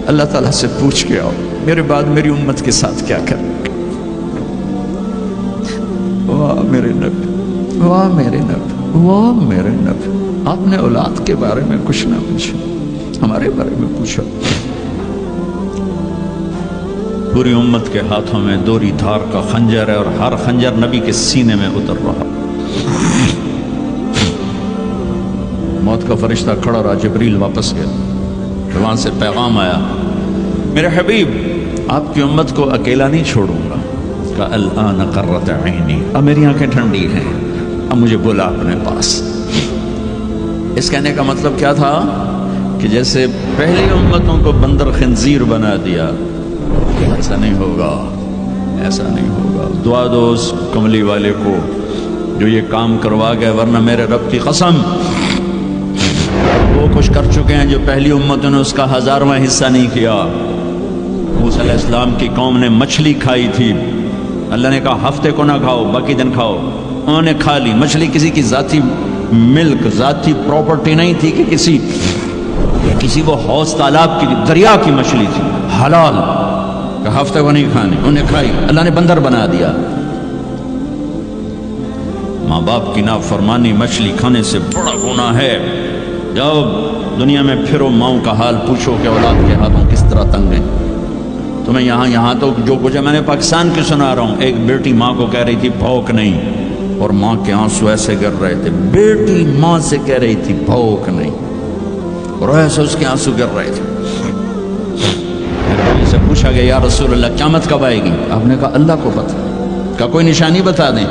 اللہ تعالیٰ سے پوچھ کے آؤ میرے بعد میری امت کے ساتھ کیا کریں۔ واہ میرے نبی، واہ میرے نبی، واہ میرے نبی، آپ نے اولاد کے بارے میں کچھ نہ پوچھا، ہمارے بارے میں پوچھا۔ پوری امت کے ہاتھوں میں دوری دھار کا خنجر ہے اور ہر خنجر نبی کے سینے میں اتر رہا۔ موت کا فرشتہ کھڑا رہا، جبریل واپس گیا، وہاں سے پیغام آیا، میرے حبیب آپ کی امت کو اکیلا نہیں چھوڑوں گا۔ کہا الآن قرۃ عینی، اب میری آنکھیں ٹھنڈی ہیں، اب مجھے بلا اپنے پاس۔ اس کہنے کا مطلب کیا تھا کہ جیسے پہلی امتوں کو بندر خنزیر بنا دیا، ایسا نہیں ہوگا، ایسا نہیں ہوگا۔ دعا دو اس کملی والے کو جو یہ کام کروا گئے، ورنہ میرے رب کی قسم وہ کچھ کر چکے ہیں جو پہلی امتوں نے اس کا 1000واں حصہ نہیں کیا۔ موسیٰ علیہ السلام کی قوم نے مچھلی کھائی تھی، اللہ نے کہا ہفتے کو نہ کھاؤ، باقی دن کھاؤ، انہوں نے کھا لی۔ مچھلی کسی کی ذاتی ملک، ذاتی پراپرٹی نہیں تھی کہ کسی وہ حوض تالاب کی، دریا کی مچھلی تھی، حلال، کہ ہفتے کو نہیں کھانی، انہیں کھائی، اللہ نے بندر بنا دیا۔ ماں باپ کی نافرمانی مچھلی کھانے سے بڑا گناہ ہے۔ جاؤ دنیا میں پھرو، ماؤں کا حال پوچھو کہ اولاد کے ہاتھوں کس طرح تنگ ہیں۔ تمہیں یہاں تو جو کچھ ہے، میں نے پاکستان کی سنا رہا ہوں، ایک بیٹی ماں کو کہہ رہی تھی بھوک نہیں، اور ماں کے آنسو ایسے گر رہے تھے، بیٹی ماں سے کہہ رہی تھی بھوک نہیں، اور ایسے اس کے آنسو گر رہے تھے۔ میرے سے پوچھا گیا یا رسول اللہ قیامت کب آئے گی؟ آپ نے کہا اللہ کو پتہ۔ کہا کوئی نشانی بتا دیں؟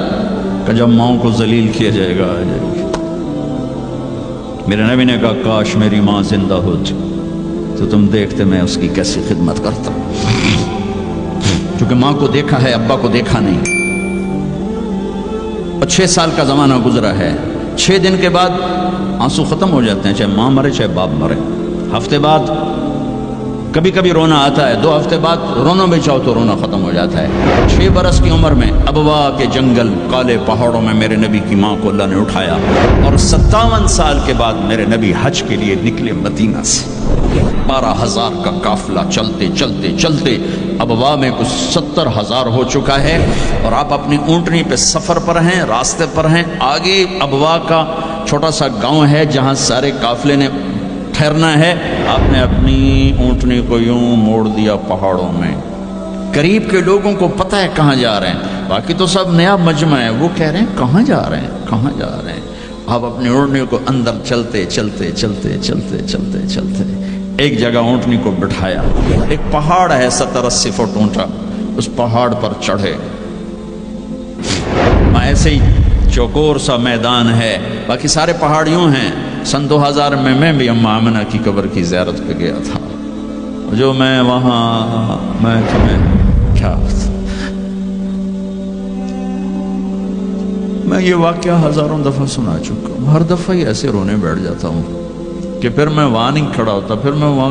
کہ جب ماؤں کو ذلیل کیا جائے گا آ جائے گی۔ میرے نبی نے کہا کاش میری ماں زندہ ہوتی تو تم دیکھتے میں اس کی کیسی خدمت کرتا، کیونکہ ماں کو دیکھا ہے، ابا کو دیکھا نہیں۔ اور 6 سال کا زمانہ گزرا ہے، 6 دن کے بعد آنسو ختم ہو جاتے ہیں، چاہے ماں مرے چاہے باپ مرے۔ ہفتے بعد کبھی کبھی رونا آتا ہے، 2 ہفتے بعد رونا بھی چاہو تو رونا ختم ہو جاتا ہے۔ 6 برس کی عمر میں ابوا کے جنگل، کالے پہاڑوں میں میرے نبی کی ماں کو اللہ نے اٹھایا، اور 57 سال کے بعد میرے نبی حج کے لیے نکلے مدینہ سے۔ 12,000 کا قافلہ چلتے چلتے چلتے ابوا میں کچھ 70,000 ہو چکا ہے، اور آپ اپنی اونٹنی پہ سفر پر ہیں، راستے پر ہیں۔ آگے ابوا کا چھوٹا سا گاؤں ہے جہاں سارے قافلے نے ٹھہرنا ہے۔ آپ نے اپنی اونٹنی کو یوں موڑ دیا پہاڑوں میں۔ قریب کے لوگوں کو پتہ ہے کہاں جا رہے ہیں، باقی تو سب نیا مجمع ہے، وہ کہہ رہے ہیں کہاں جا رہے ہیں، کہاں جا رہے ہیں۔ آپ اپنی اونٹنی کو اندر چلتے چلتے چلتے چلتے چلتے چلتے ایک جگہ اونٹنی کو بٹھایا۔ ایک پہاڑ ہے 70-80 فٹ اونچا، اس پہاڑ پر چڑھے۔ ایسے ہی چوکور سا میدان ہے، باقی سارے پہاڑ یوں ہیں۔ سن 2000 میں بھی اماں آمنہ کی قبر کی زیارت پہ گیا تھا، جو میں وہاں میں تمہیں کیا میں یہ واقعہ ہزاروں دفعہ سنا چکا ہوں، ہر دفعہ ہی ایسے رونے بیٹھ جاتا ہوں کہ پھر میں وہاں نہیں کھڑا ہوتا، پھر میں وہاں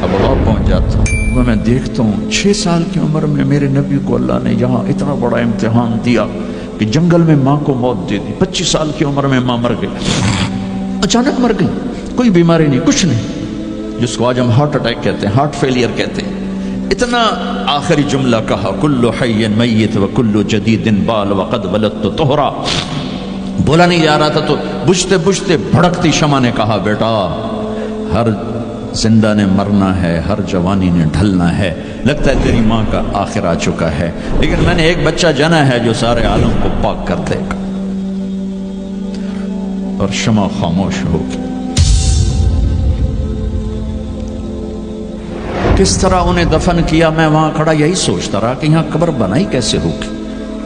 ابوا پہنچ جاتا ہوں۔ میں دیکھتا ہوں 6 سال کی عمر میں میرے نبی کو اللہ نے یہاں اتنا بڑا امتحان دیا کہ جنگل میں ماں کو موت دے دی۔ 25 سال کی عمر میں ماں مر گئی، اچانک مر گئی، کوئی بیماری نہیں، کچھ نہیں، جس کو آج ہم ہارٹ اٹیک کہتے ہیں، ہارٹ فیلئر کہتے ہیں۔ اتنا آخری جملہ کہا کل حی میت و کل جدید بال وقد ولدت طہرا۔ بولا نہیں جا رہا تھا تو بجھتے بجھتے بھڑکتی شمع نے کہا بیٹا ہر زندہ نے مرنا ہے، ہر جوانی نے ڈھلنا ہے، لگتا ہے تیری ماں کا آخر آ چکا ہے، لیکن میں نے ایک بچہ جنا ہے جو سارے عالم کو پاک کر دے گا۔ اور شمع خاموش ہو گئی۔ کس طرح انہیں دفن کیا، میں وہاں کھڑا یہی سوچتا رہا کہ یہاں قبر بنائی کیسے ہوگی۔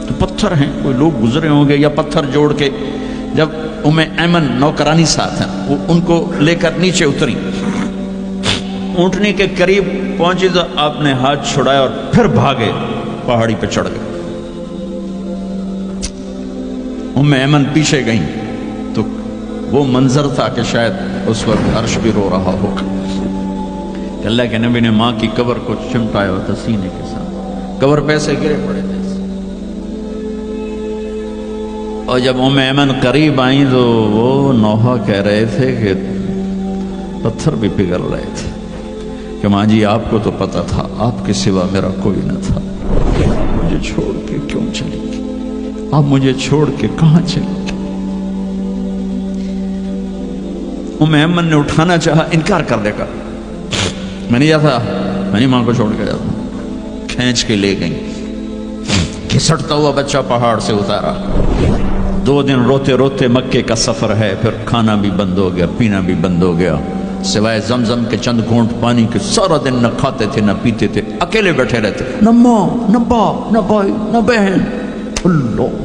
تو پتھر ہیں، کوئی لوگ گزرے ہوں گے یا پتھر جوڑ کے۔ جب ایمن نوکرانی ساتھ ہیں، وہ ان کو لے کر نیچے اتری، اونٹنی کے قریب پہنچی تو آپ نے ہاتھ چھڑایا اور پھر بھاگے، پہاڑی پہ چڑھ گئے۔ ایمن پیچھے گئیں تو وہ منظر تھا کہ شاید اس وقت عرش بھی رو رہا ہوگا۔ اللہ کے نبی نے ماں کی قبر کو چمٹایا ہوا تھا سینے کے ساتھ، قبر پہ سے گرے پڑے تھے۔ اور جب ایمن قریب آئیں تو وہ نوحہ کہہ رہے تھے کہ پتھر بھی پگھل رہے تھے کہ ماں جی آپ کو تو پتا تھا آپ کے سوا میرا کوئی نہ تھا، مجھے چھوڑ کے کیوں چلی گئی؟ آپ مجھے چھوڑ کے کہاں چلی گئی؟ ام ایمن نے اٹھانا چاہا، انکار کر دے گا، میں نہیں جاتا، میں نہیں ماں کو چھوڑ کے جاتا۔ کھینچ کے لے گئی، گھسٹتا ہوا بچہ پہاڑ سے اتارا۔ 2 دن روتے روتے مکے کا سفر ہے، پھر کھانا بھی بند ہو گیا، پینا بھی بند ہو گیا، سوائے زمزم کے چند گھونٹ پانی کے سارا دن نہ کھاتے تھے نہ پیتے تھے، اکیلے بیٹھے رہتے، نہ ماں نہ باپ نہ بھائی نہ بہن۔ اللہ